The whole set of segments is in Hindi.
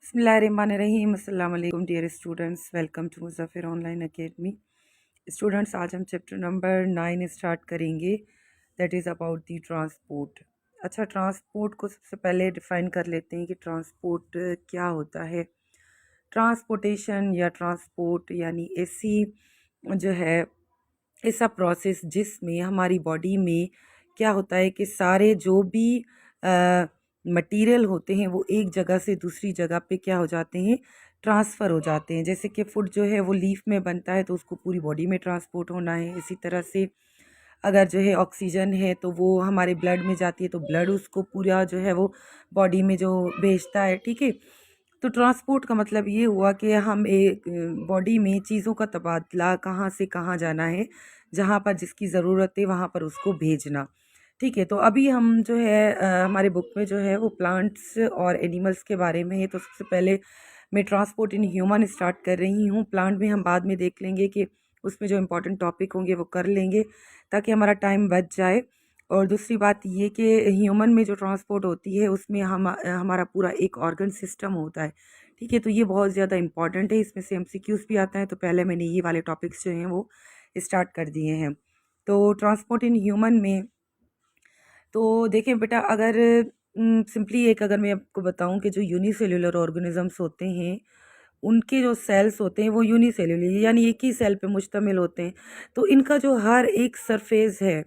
बिस्मिल्लाहिर्रहमानिर्रहीम। अस्सलाम वालेकुम dear students, welcome to Muzaffar online academy. Students, आज हम चैप्टर नंबर 9 स्टार्ट करेंगे, that is about the transport. अच्छा, ट्रांसपोर्ट को सबसे पहले डिफ़ाइन कर लेते हैं कि ट्रांसपोर्ट क्या होता है। ट्रांसपोर्टेशन या ट्रांसपोर्ट यानी ऐसी जो है ऐसा प्रोसेस जिसमें हमारी बॉडी में क्या होता है कि सारे जो भी मटेरियल होते हैं वो एक जगह से दूसरी जगह पे क्या हो जाते हैं, ट्रांसफ़र हो जाते हैं। जैसे कि फूड जो है वो लीफ में बनता है तो उसको पूरी बॉडी में ट्रांसपोर्ट होना है। इसी तरह से अगर जो है ऑक्सीजन है तो वो हमारे ब्लड में जाती है तो ब्लड उसको पूरा जो है वो बॉडी में जो भेजता है, ठीक है। तो ट्रांसपोर्ट का मतलब ये हुआ कि हम एक बॉडी में चीज़ों का तबादला कहाँ से कहाँ जाना है, जहाँ पर जिसकी ज़रूरत है वहाँ पर उसको भेजना, ठीक है। तो अभी हम जो है हमारे बुक में जो है वो प्लांट्स और एनिमल्स के बारे में है। तो सबसे पहले मैं ट्रांसपोर्ट इन ह्यूमन स्टार्ट कर रही हूँ। प्लांट में हम बाद में देख लेंगे कि उसमें जो इम्पोर्टेंट टॉपिक होंगे वो कर लेंगे ताकि हमारा टाइम बच जाए। और दूसरी बात ये कि ह्यूमन में जो ट्रांसपोर्ट होती है उसमें हम हमारा पूरा एक ऑर्गन सिस्टम होता है, ठीक है। तो ये बहुत ज़्यादा इंपॉर्टेंट है, इसमें से एमसीक्यूज भी आता है। तो पहले मैंने ये वाले टॉपिक्स जो हैं वो स्टार्ट कर दिए हैं। तो ट्रांसपोर्ट इन ह्यूमन में तो देखें बेटा, अगर सिंपली एक अगर मैं आपको बताऊं कि जो यूनिसेल्युलर ऑर्गेनिजम्स होते हैं उनके जो सेल्स होते हैं वो यूनिसेल्युलर यानी एक ही सेल पे मुश्तमिल होते हैं। तो इनका जो हर एक सरफेस है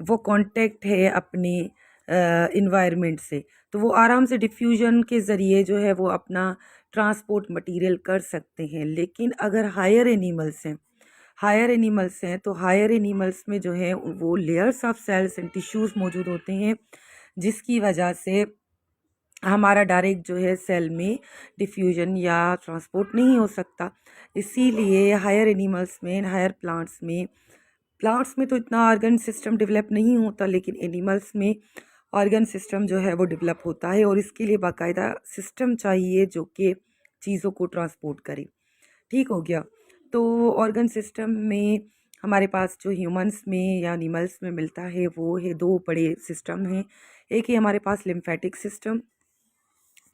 वो कांटेक्ट है अपने इन्वायरमेंट से, तो वो आराम से डिफ्यूजन के ज़रिए जो है वो अपना ट्रांसपोर्ट मटेरियल कर सकते हैं। लेकिन अगर हायर एनिमल्स हैं तो हायर एनिमल्स में जो है वो layers of cells and tissues मौजूद होते हैं, जिसकी वजह से हमारा डायरेक्ट जो है सेल में डिफ्यूजन या ट्रांसपोर्ट नहीं हो सकता। इसीलिए हायर एनिमल्स में, हायर प्लांट्स में तो इतना ऑर्गन सिस्टम डेवलप नहीं होता, लेकिन एनिमल्स में ऑर्गन सिस्टम जो है वो डेवलप होता है और इसके लिए बाकायदा सिस्टम चाहिए जो कि चीज़ों को ट्रांसपोर्ट करे, ठीक हो गया। तो ऑर्गन सिस्टम में हमारे पास जो ह्यूमंस में या एनिमल्स में मिलता है वो है दो बड़े सिस्टम हैं। एक है हमारे पास लिम्फेटिक सिस्टम,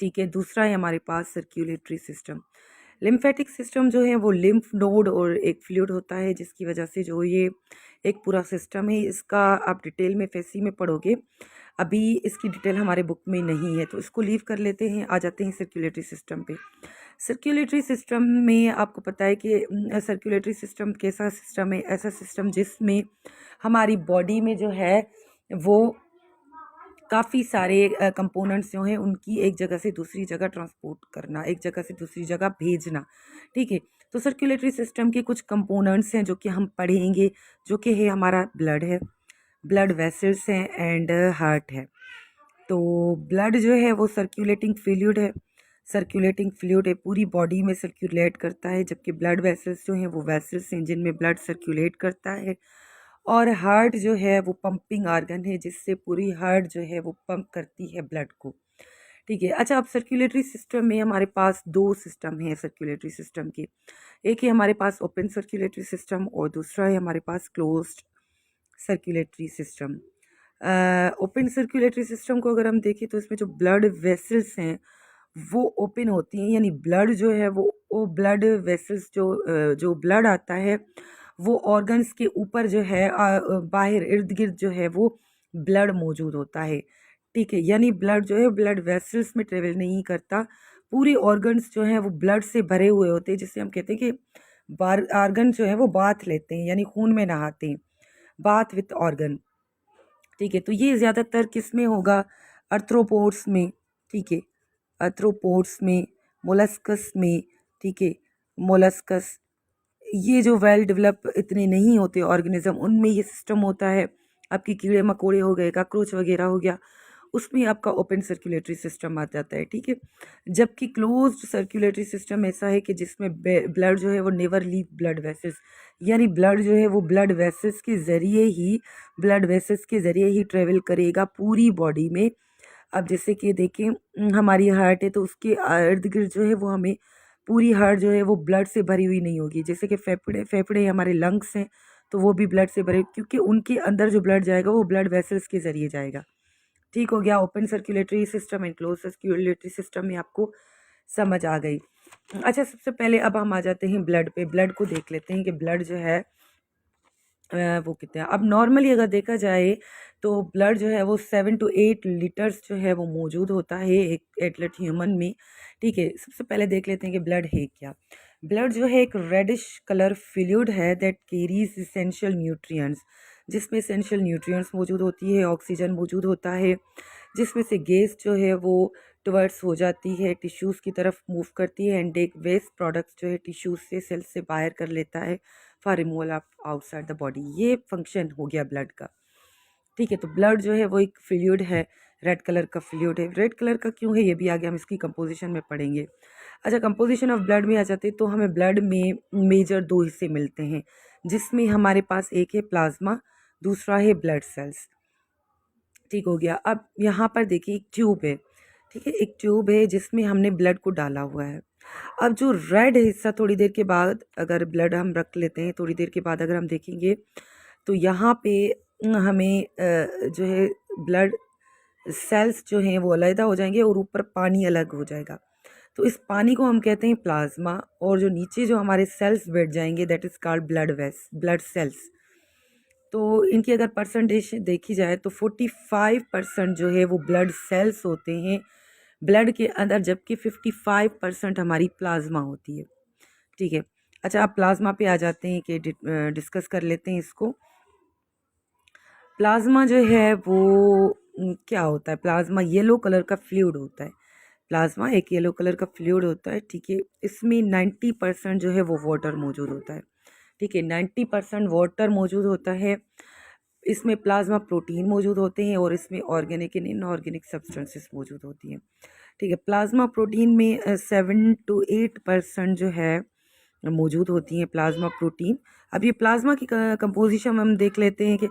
ठीक है। दूसरा है हमारे पास सर्कुलेटरी सिस्टम। लिम्फेटिक सिस्टम जो है वो लिम्फ नोड और एक फ्लूइड होता है, जिसकी वजह से जो ये एक पूरा सिस्टम है, इसका आप डिटेल में फैसी में पढ़ोगे। अभी इसकी डिटेल हमारे बुक में नहीं है तो इसको लीव कर लेते हैं, आ जाते हैं सर्कुलेटरी सिस्टम पे। सर्कुलेटरी सिस्टम में आपको पता है कि सर्कुलेटरी सिस्टम कैसा सिस्टम है, ऐसा सिस्टम जिसमें हमारी बॉडी में जो है वो काफ़ी सारे कंपोनेंट्स जो हैं उनकी एक जगह से दूसरी जगह ट्रांसपोर्ट करना, एक जगह से दूसरी जगह भेजना, ठीक है। तो सर्कुलेटरी सिस्टम के कुछ कंपोनेंट्स हैं जो कि हम पढ़ेंगे, जो कि है हमारा ब्लड है, ब्लड वेसल्स हैं एंड हार्ट है। तो ब्लड जो है वो सर्कुलेटिंग फ्लूइड है, पूरी बॉडी में सर्कुलेट करता है, जबकि ब्लड वेसल्स जो हैं वो वेसल्स हैं जिनमें ब्लड सर्कुलेट करता है। और हार्ट जो है वो पंपिंग ऑर्गन है, जिससे पूरी हार्ट जो है वो पंप करती है ब्लड को, ठीक है। अच्छा, अब सर्कुलेटरी सिस्टम में हमारे पास दो सिस्टम हैं सर्कुलेटरी सिस्टम के। एक है हमारे पास ओपन सर्कुलेटरी सिस्टम और दूसरा है हमारे पास closed circulatory system. Open circulatory system को अगर हम देखें तो इसमें जो ब्लड वेसल्स हैं वो ओपन होती हैं, यानी ब्लड जो है वो ब्लड वेसल्स जो ब्लड आता है वो ऑर्गन्स के ऊपर जो है बाहर इर्द गिर्द जो है वो ब्लड मौजूद होता है, ठीक है। यानी ब्लड जो है ब्लड वेसल्स में ट्रेवल नहीं करता, पूरे ऑर्गन्स जो हैं वो ब्लड से भरे हुए होते हैं, जिससे हम कहते हैं कि ऑर्गन जो है वो बाथ लेते हैं, यानी खून में नहाते हैं, बाथ विथ ऑर्गन, ठीक है। तो ये ज़्यादातर किस में होगा, अर्थ्रोपोड्स में, ठीक है, अर्थ्रोपोड्स में, मोलस्कस में, ठीक है। मोलस्कस, ये जो वेल डेवलप इतने नहीं होते ऑर्गेनिज्म, उनमें ये सिस्टम होता है। आपके कीड़े मकोड़े हो गए, काकरोच वगैरह हो गया, उसमें आपका ओपन सर्कुलेटरी सिस्टम आ जाता है, ठीक है। जबकि क्लोज्ड सर्कुलेटरी सिस्टम ऐसा है कि जिसमें ब्लड जो है वो नेवर लीव ब्लड वेसल्स, यानी ब्लड जो है वो ब्लड वेसल्स के ज़रिए ही ट्रेवल करेगा पूरी बॉडी में। अब जैसे कि देखें, हमारी हार्ट है तो उसके इर्द गिर्द जो है वो हमें पूरी हार्ट जो है वो ब्लड से भरी हुई नहीं होगी। जैसे कि फेफड़े हमारे लंग्स हैं तो वो भी ब्लड से भरे, क्योंकि उनके अंदर जो ब्लड जाएगा वो ब्लड वेसल्स के ज़रिए जाएगा, ठीक हो गया। Open circulatory system and close circulatory system में आपको समझ आ गई। अच्छा, सबसे पहले अब हम आ जाते हैं ब्लड पे। ब्लड को देख लेते हैं कि ब्लड जो है वो कितना है। अब नॉर्मली अगर देखा जाए तो ब्लड जो है वो 7 to 8 लीटर्स जो है वो मौजूद होता है एक एथलेट ह्यूमन में। ठीक है, सबसे पहले देख लेते हैं कि ब्लड है क्या। ब्लड जो है एक रेडिश कलर फ्लूइड है दैट कैरीज इसेंशियल न्यूट्रिएंट्स, जिसमें इसेंशियल न्यूट्रिएंट्स मौजूद होती है, ऑक्सीजन मौजूद होता है, जिसमें से गैस जो है वो टुवर्ड्स हो जाती है, टिश्यूज़ की तरफ मूव करती है एंड एक वेस्ट प्रोडक्ट्स जो है टिश्यूज़ से सेल से बाहर कर लेता है for removal of outside the body. ये फंक्शन हो गया ब्लड का। ठीक है, तो ब्लड जो है वो एक फ्लूइड है, रेड कलर का फ्लूइड है। रेड कलर का क्यों है ये भी आगे हम इसकी कंपोजिशन में पढ़ेंगे। अच्छा, कंपोजिशन ऑफ ब्लड में आ जाते हैं तो हमें ब्लड में मेजर 2 हिस्से मिलते हैं, जिसमें हमारे पास एक है प्लाज्मा, दूसरा है ब्लड सेल्स। ठीक हो गया। अब यहाँ पर देखिए एक ट्यूब है। ठीक है, एक ट्यूब है जिसमें हमने ब्लड को डाला हुआ है। अब जो रेड हिस्सा थोड़ी देर के बाद अगर ब्लड हम रख लेते हैं, थोड़ी देर के बाद अगर हम देखेंगे तो यहाँ पे हमें जो है ब्लड सेल्स जो हैं वो अलग हो जाएंगे और ऊपर पानी अलग हो जाएगा। तो इस पानी को हम कहते हैं प्लाज्मा, और जो नीचे जो हमारे सेल्स बैठ जाएंगे that is called blood cells. तो इनकी अगर परसेंटेज देखी जाए तो 45% जो है वो ब्लड सेल्स होते हैं ब्लड के अंदर, जबकि 55% हमारी प्लाज्मा होती है। ठीक है। अच्छा, आप प्लाज्मा पे आ जाते हैं कि डिस्कस कर लेते हैं इसको। प्लाज्मा जो है वो क्या होता है। प्लाज्मा येलो कलर का फ्लूइड होता है। प्लाज्मा एक येलो कलर का फ्लूइड होता है। ठीक है, इसमें 90% जो है वो वाटर मौजूद होता है। ठीक है, 90% वाटर मौजूद होता है। इसमें प्लाज्मा प्रोटीन मौजूद होते हैं और इसमें ऑर्गेनिक एंड इनऑर्गेनिक सब्सटेंसेस मौजूद होती हैं। ठीक है, प्लाज्मा प्रोटीन में 7 to 8% जो है मौजूद होती हैं प्लाज्मा प्रोटीन। अब ये प्लाज्मा की कंपोजिशन हम देख लेते हैं कि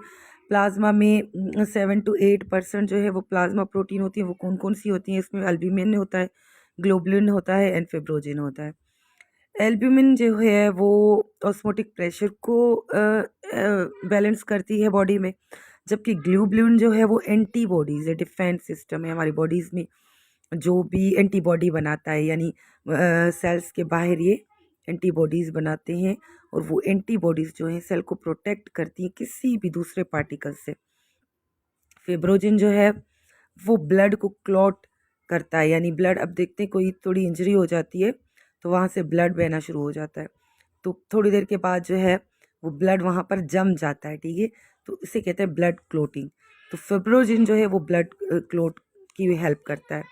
प्लाज्मा में 7 to 8% जो है वो प्लाज्मा प्रोटीन होती है। वो कौन कौन सी होती हैं? इसमें एल्ब्यूमिन होता है, ग्लोबुलिन होता है एंड फिब्रोजिन होता है। एल्ब्यूमिन जो है वो ऑस्मोटिक प्रेशर को बैलेंस करती है बॉडी में, जबकि ग्लोबुलिन जो है वो एंटीबॉडीज़ है, डिफेंस सिस्टम है हमारी बॉडीज़ में जो भी एंटीबॉडी बनाता है, यानी सेल्स के बाहर ये एंटीबॉडीज़ बनाते हैं और वो एंटीबॉडीज़ जो हैं सेल को प्रोटेक्ट करती हैं किसी भी दूसरे पार्टिकल से। फिब्रोजिन जो है वो ब्लड को क्लॉट करता है, यानी ब्लड, अब देखते हैं कोई थोड़ी इंजरी हो जाती है तो वहाँ से ब्लड बहना शुरू हो जाता है, तो थोड़ी देर के बाद जो है वो ब्लड वहाँ पर जम जाता है। ठीक है, तो इसे कहते हैं ब्लड क्लोटिंग। तो फिब्रोजिन जो है वो ब्लड क्लोट की हेल्प करता है।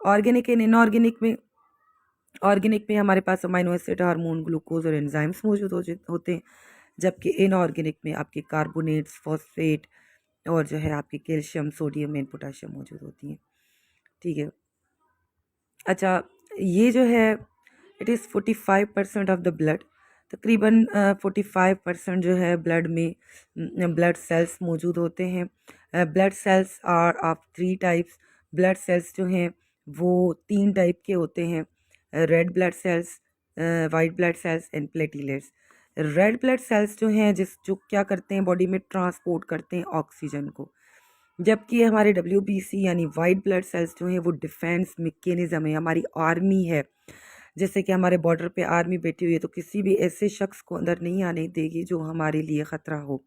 ऑर्गेनिक एंड इनऑर्गेनिक में हमारे पास अमाइनो एसिड, हार्मोन, ग्लूकोज और एंजाइम्स मौजूद होते हैं, जबकि इनऑर्गेनिक में आपके कार्बोनेट्स, फॉस्फेट और जो है आपके कैल्शियम, सोडियम एंड पोटाशियम मौजूद होती हैं। ठीक है। अच्छा, ये जो है it is 45% of the blood. तकरीबन 45% जो है ब्लड में ब्लड सेल्स मौजूद होते हैं। Blood cells are of 3 types. Blood cells जो हैं वो 3 टाइप के होते हैं, red blood cells, white blood cells and platelets. Red blood cells जो हैं जो क्या करते हैं, बॉडी में ट्रांसपोर्ट करते हैं ऑक्सीजन को, जबकि हमारे WBC यानी वाइट ब्लड सेल्स जो हैं वो डिफेंस मैकेनिज्म है, हमारी आर्मी है। जैसे कि हमारे बॉर्डर पे आर्मी बैठी हुई है तो किसी भी ऐसे शख्स को अंदर नहीं आने देगी जो हमारे लिए ख़तरा हो।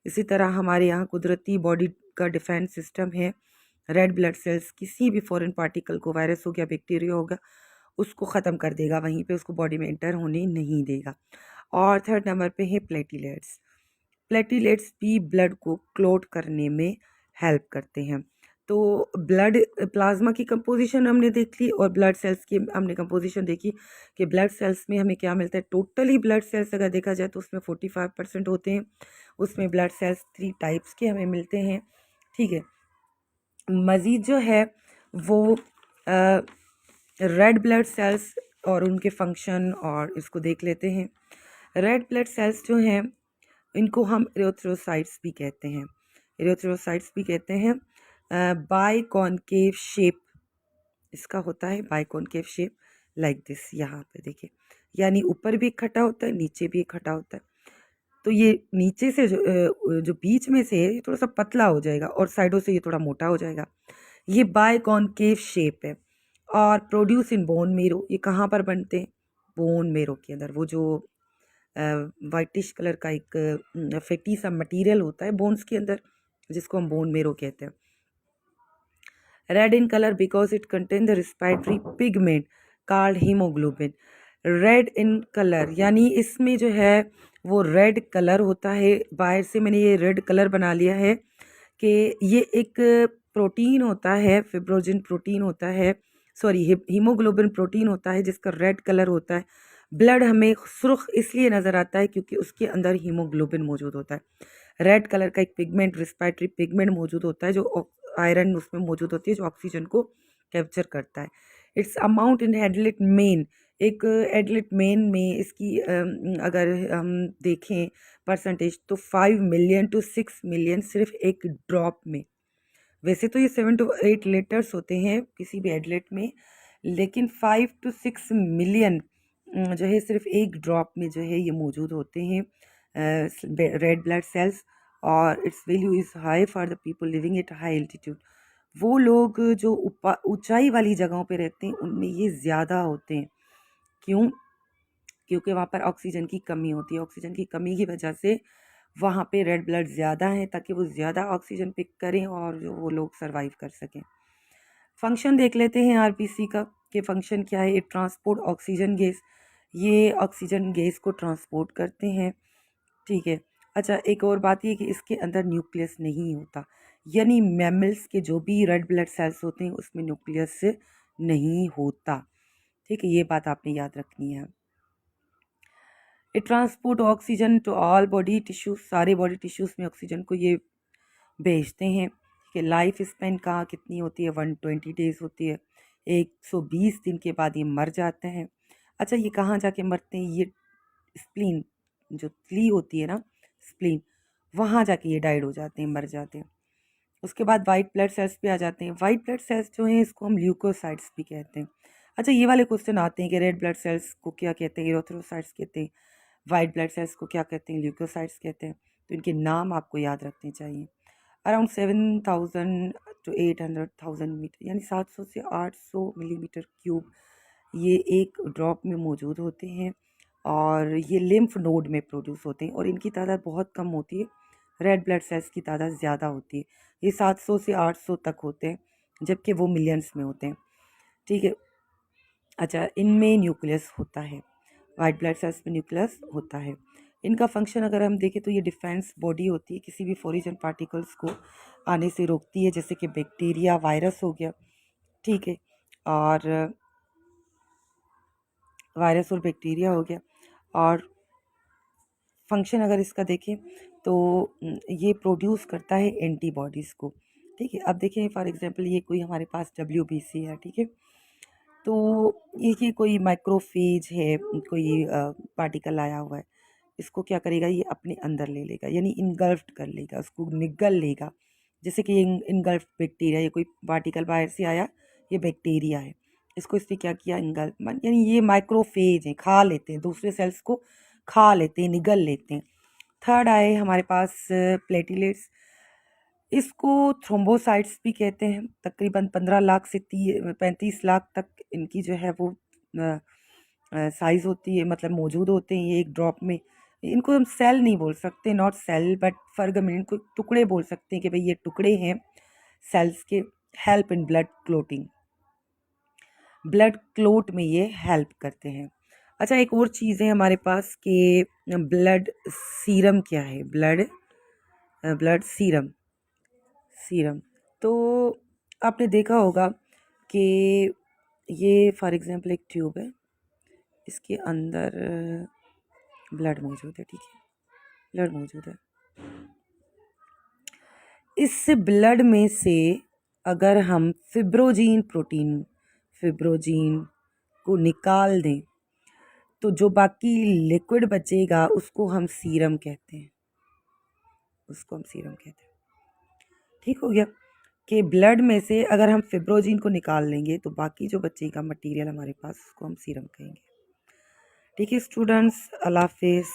इसी तरह हमारे यहाँ कुदरती बॉडी का डिफेंस सिस्टम है। रेड ब्लड सेल्स किसी भी फॉरेन पार्टिकल को, वायरस हो गया, बैक्टीरिया होगा, उसको ख़त्म कर देगा, वहीं पे उसको बॉडी में एंटर होने नहीं देगा। और थर्ड नंबर पे है प्लेटलेट्स। प्लेटलेट्स भी ब्लड को क्लोट करने में हेल्प करते हैं। तो ब्लड प्लाज्मा की कंपोजिशन हमने देख ली और ब्लड सेल्स की हमने कंपोजिशन देखी कि ब्लड सेल्स में हमें क्या मिलता है। टोटली ब्लड सेल्स अगर देखा जाए तो उसमें 45% होते हैं। उसमें ब्लड सेल्स 3 टाइप्स के हमें मिलते हैं। ठीक है, मज़ीद जो है वो रेड ब्लड सेल्स और उनके फंक्शन और इसको देख लेते हैं। रेड ब्लड सेल्स जो हैं इनको हम एरिथ्रोसाइट्स भी कहते हैं। एरिथ्रोसाइट्स भी कहते हैं। बाई कॉनकेव शेप इसका होता है, by concave shape like this. यहाँ पे देखिए, यानी ऊपर भी इकट्ठा होता है, नीचे भी इकट्ठा होता है। तो ये नीचे से जो बीच में से है ये थोड़ा सा पतला हो जाएगा और साइडों से ये थोड़ा मोटा हो जाएगा। ये बाई कॉनकेव शेप है। और प्रोड्यूस इन बोन मेरो, ये कहाँ पर बनते हैं? बोन मेरो के अंदर। वो जो वाइटिश कलर का एक फैटी सा मटेरियल होता है बोन्स के अंदर, जिसको हम बोन मेरो कहते हैं। Red in colour because it contain the respiratory pigment called haemoglobin. Red in colour यानी इसमें जो है वो रेड कलर होता है। बाहर से मैंने ये रेड कलर बना लिया है कि ये एक प्रोटीन होता है, फिब्रोजिन प्रोटीन होता है, सॉरी हीमोग्लोबिन प्रोटीन होता है जिसका रेड कलर होता है। ब्लड हमें सुर्ख इसलिए नज़र आता है क्योंकि उसके अंदर हीमोग्लोबिन मौजूद होता है। रेड कलर का एक पिगमेंट, रेस्पिरेटरी पिगमेंट मौजूद होता है, जो आयरन उसमें मौजूद होती है, जो ऑक्सीजन को कैप्चर करता है। इट्स अमाउंट इन एडलेट मेन, एक एडलेट मेन में इसकी अगर हम देखें परसेंटेज तो 5 मिलियन टू 6 मिलियन सिर्फ एक ड्रॉप में। वैसे तो ये 7 to 8 लीटर्स होते हैं किसी भी एडलेट में, लेकिन 5 to 6 मिलियन जो है सिर्फ एक ड्रॉप में जो है ये मौजूद होते हैं रेड ब्लड सेल्स। और it's value is high for the people living at high altitude. वो लोग जो ऊंचाई वाली जगहों पे रहते हैं उनमें ये ज़्यादा होते हैं। क्यों? क्योंकि वहाँ पर ऑक्सीजन की कमी होती है। ऑक्सीजन की कमी की वजह से वहाँ पे रेड ब्लड ज़्यादा है ताकि वो ज़्यादा ऑक्सीजन पिक करें और जो वो लोग सरवाइव कर सकें। फंक्शन देख लेते हैं आरबीसी का कि फंक्शन क्या है। ये ट्रांसपोर्ट ऑक्सीजन गैस, ये ऑक्सीजन गैस को ट्रांसपोर्ट करते हैं, ठीक है। अच्छा, एक और बात ये कि इसके अंदर न्यूक्लियस नहीं होता, यानी मैमल्स के जो भी रेड ब्लड सेल्स होते हैं उसमें न्यूक्लियस नहीं होता, ठीक है। ये बात आपने याद रखनी है। ये transport oxygen to all body tissues, सारे बॉडी टिश्यूज़ में ऑक्सीजन को ये भेजते हैं कि लाइफ स्पेन कहाँ कितनी होती है? 120 डेज़ होती है। 120 दिन के बाद ये मर जाते हैं। अच्छा, ये कहाँ जाके मरते हैं? ये स्प्लीन जो थली होती है ना, स्प्लीन, वहाँ जाके ये डाइड हो जाते हैं, मर जाते हैं। उसके बाद वाइट ब्लड सेल्स पे आ जाते हैं। वाइट ब्लड सेल्स जो हैं इसको हम ल्यूकोसाइट्स भी कहते हैं। अच्छा, ये वाले क्वेश्चन आते हैं कि रेड ब्लड सेल्स को क्या कहते हैं? एरिथ्रोसाइट्स कहते हैं। वाइट ब्लड सेल्स को क्या कहते हैं? ल्यूकोसाइट्स कहते हैं। तो इनके नाम आपको याद रखने चाहिए। अराउंड 7,000 to 800,000 मीटर, यानी 700 से 800 मिलीमीटर क्यूब ये एक ड्रॉप में मौजूद होते हैं और ये लिम्फ नोड में प्रोड्यूस होते हैं और इनकी तादाद बहुत कम होती है। रेड ब्लड सेल्स की तादाद ज़्यादा होती है, ये 700 से 800 तक होते हैं, जबकि वो मिलियंस में होते हैं, ठीक है। अच्छा, इनमें न्यूक्लियस होता है, वाइट ब्लड सेल्स में न्यूक्लियस होता है। इनका फंक्शन अगर हम देखें तो ये डिफेंस बॉडी होती है, किसी भी फॉरिन पार्टिकल्स को आने से रोकती है, जैसे कि बैक्टीरिया, वायरस हो गया, ठीक है, और वायरस और बैक्टीरिया हो गया। और फंक्शन अगर इसका देखें तो ये प्रोड्यूस करता है एंटीबॉडीज़ को, ठीक है। अब देखें फॉर एग्जांपल ये कोई हमारे पास WBC है, ठीक है, तो ये कोई माइक्रोफेज है, कोई पार्टिकल आया हुआ है, इसको क्या करेगा? ये अपने अंदर ले लेगा, यानी इनगल्फ्ड कर लेगा, उसको निगल लेगा। जैसे कि इनगल्फ्ड बैक्टीरिया, ये कोई पार्टिकल बाहर से आया, ये बैक्टीरिया है, इसको इसने क्या किया? इनगल्फ, यानी ये माइक्रोफेज हैं, खा लेते हैं, दूसरे सेल्स को खा लेते हैं, निगल लेते हैं। थर्ड आए हमारे पास प्लेटिलेट्स, इसको थ्रोम्बोसाइट्स भी कहते हैं। तकरीबन 15 लाख से 35 लाख तक इनकी जो है वो साइज़ होती है, मतलब मौजूद होते हैं ये एक ड्रॉप में। इनको हम सेल नहीं बोल सकते, नॉट सेल बट फर्गमेंट, इनको टुकड़े बोल सकते हैं कि भाई ये टुकड़े हैं सेल्स के। Help in blood clotting, blood clot में ये हेल्प करते हैं। अच्छा, एक और चीज़ है हमारे पास कि ब्लड सीरम क्या है? ब्लड सीरम, सीरम तो आपने देखा होगा कि ये फॉर एग्जांपल एक ट्यूब है, इसके अंदर ब्लड मौजूद है, ठीक है, ब्लड मौजूद है। इस ब्लड में से अगर हम फिब्रोजीन को निकाल दें तो जो बाकी लिक्विड बचेगा उसको हम सीरम कहते हैं, उसको हम सीरम कहते हैं, ठीक हो गया। कि ब्लड में से अगर हम फिब्रोजीन को निकाल लेंगे तो बाकी जो बचेगा मटेरियल हमारे पास उसको हम सीरम कहेंगे, ठीक है स्टूडेंट्स। अल्लाह हाफिज़।